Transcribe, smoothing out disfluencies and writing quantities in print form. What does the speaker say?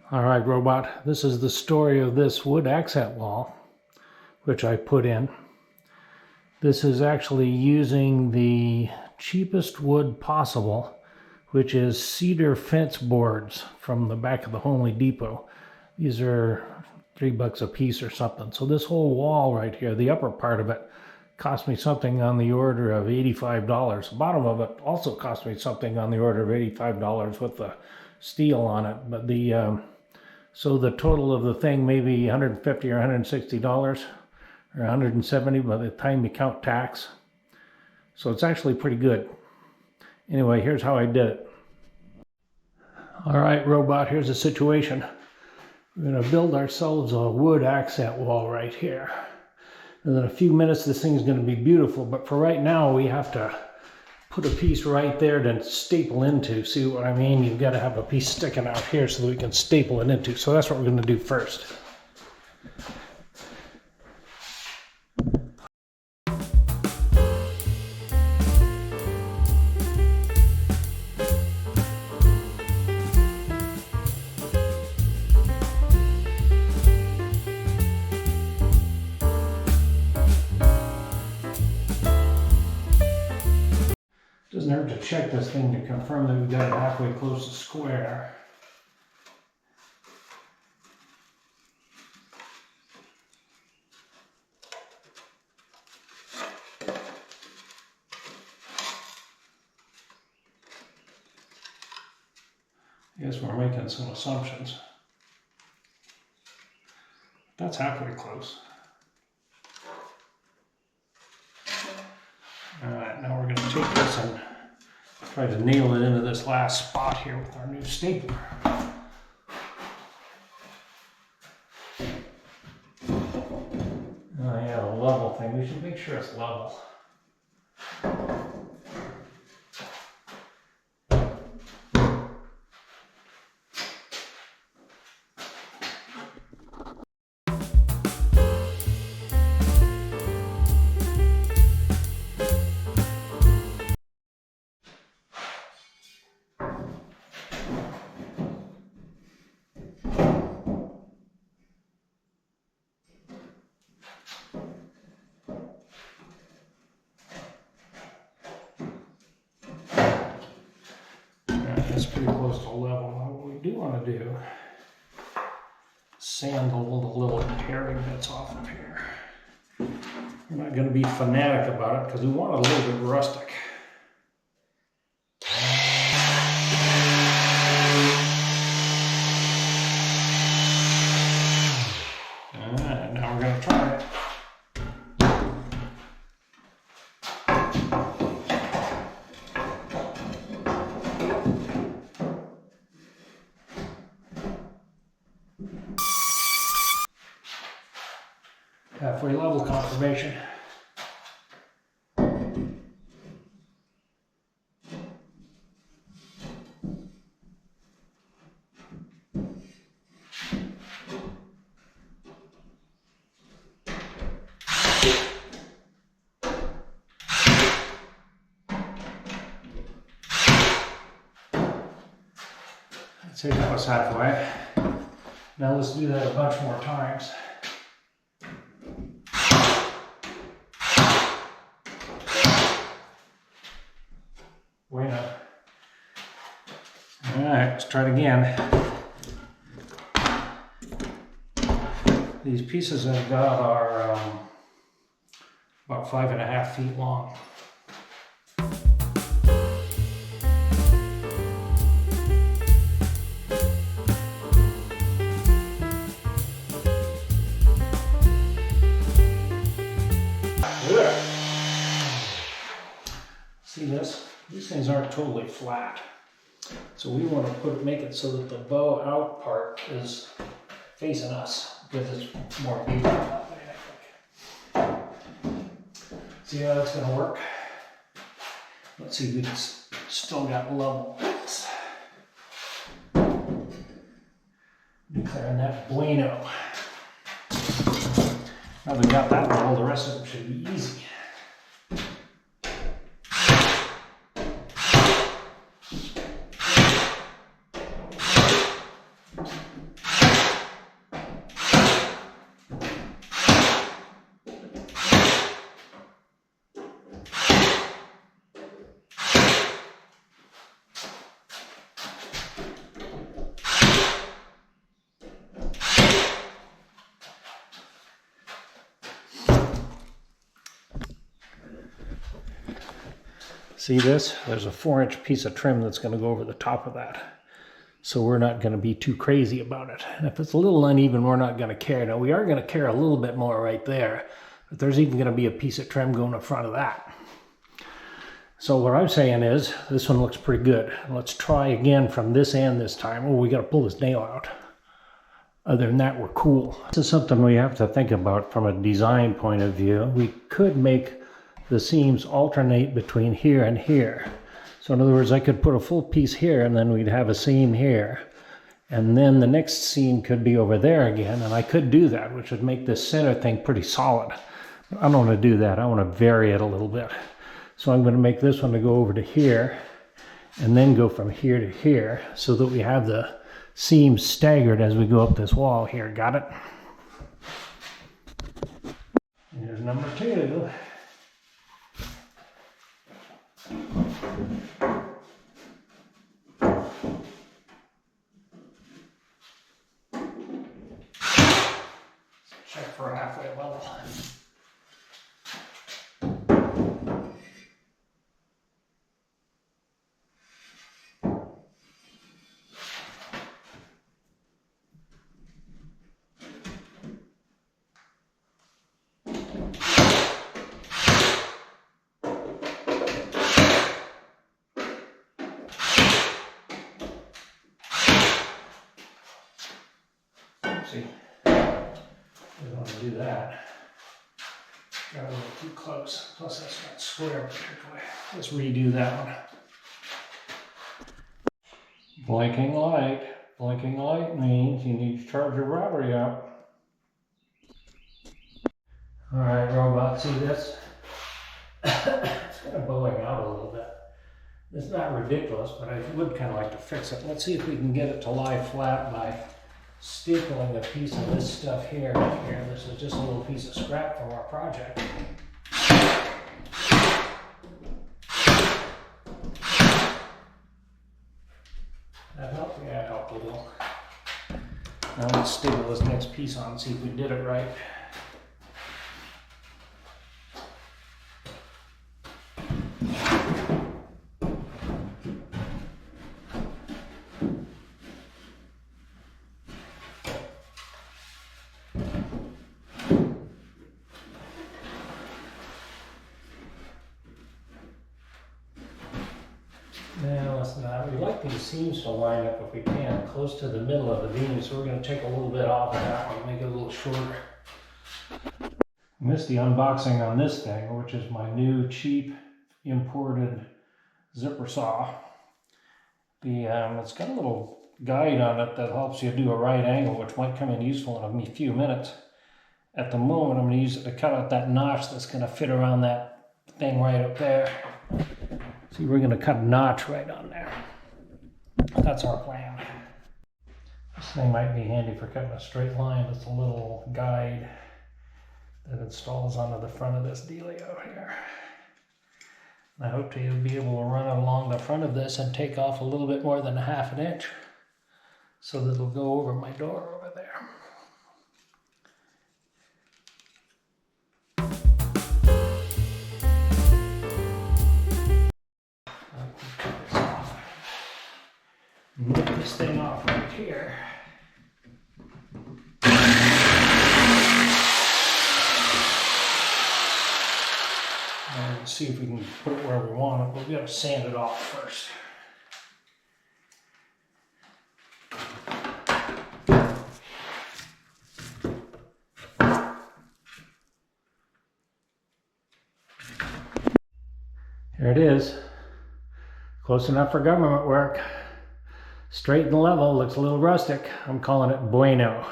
All right, robot, this is the story of this wood accent wall, which I put in. This is actually using the cheapest wood possible, which is cedar fence boards from the back of the Home Depot. These are $3 a piece or something. So this whole wall right here, the upper part of it, cost me something on the order of $85. The bottom of it also cost me something on the order of $85 with the steel on it. But so the total of the thing may be $150 or $160 or $170 by the time you count tax. So it's actually pretty good. Anyway, here's how I did it. All right, robot, here's the situation. We're going to build ourselves a wood accent wall right here. And in a few minutes, this thing is going to be beautiful. But for right now, we have to put a piece right there to staple into. See what I mean? You've got to have a piece sticking out here so that we can staple it into. So that's what we're going to do first. Doesn't hurt to check this thing to confirm that we've got it halfway close to square. I guess we're making some assumptions. That's halfway close. Alright, now we're going to take this and try to nail it into this last spot here with our new stapler. Oh yeah, the level thing. We should make sure it's level. That's pretty close to level. Now what we do want to do is sand all the little tearing bits off of here. We're not going to be fanatic about it because we want it a little bit rustic. Alright, now we're going to try it. Halfway level confirmation. I'd say that was halfway. Now let's do that a bunch more times. Bueno. All right, let's try it again. These pieces I've got are about 5.5 feet long. See this? These things aren't totally flat. So we want to make it so that the bow out part is facing us because it's more even that way, I think. See how that's going to work? Let's see if we can still got level. Declaring that bueno. Now that we got that level, the rest of them should be easy. See this? There's a 4-inch piece of trim that's going to go over the top of that. So we're not going to be too crazy about it. And if it's a little uneven, we're not going to care. Now we are going to care a little bit more right there, but there's even going to be a piece of trim going in front of that. So what I'm saying is, this one looks pretty good. Let's try again from this end this time. Oh, we got to pull this nail out. Other than that, we're cool. This is something we have to think about from a design point of view. We could make the seams alternate between here and here. So in other words, I could put a full piece here and then we'd have a seam here. And then the next seam could be over there again. And I could do that, which would make this center thing pretty solid. But I don't want to do that. I want to vary it a little bit. So I'm going to make this one to go over to here and then go from here to here so that we have the seams staggered as we go up this wall here. Got it? Here's number 2. Check for a halfway level. See, we don't want to do that. Got a little too close. Plus that's not square particularly. Let's redo that one. Blinking light. Blinking light means you need to charge your battery up. Alright, robot, see this? It's kind of bowing out a little bit. It's not ridiculous, but I would kind of like to fix it. Let's see if we can get it to lie flat by stapling a piece of this stuff here and here. This is just a little piece of scrap from our project. That helped? Yeah, it helped a little. Now let's staple this next piece on and see if we did it right. Now, we like these seams to line up if we can, close to the middle of the beam, so we're going to take a little bit off of that one, make it a little shorter. Missed the unboxing on this thing, which is my new cheap imported zipper saw. It's got a little guide on it that helps you do a right angle, which might come in useful in a few minutes. At the moment, I'm going to use it to cut out that notch that's going to fit around that thing right up there. See, we're going to cut a notch right on there. That's our plan. This thing might be handy for cutting a straight line. It's a little guide that installs onto the front of this dealio here. And I hope to be able to run it along the front of this and take off a little bit more than a ½ inch so that it'll go over my door over there. Move this thing off right here. And see if we can put it where we want it, but we got to sand it off first. Here it is. Close enough for government work. Straight and level, looks a little rustic. I'm calling it bueno.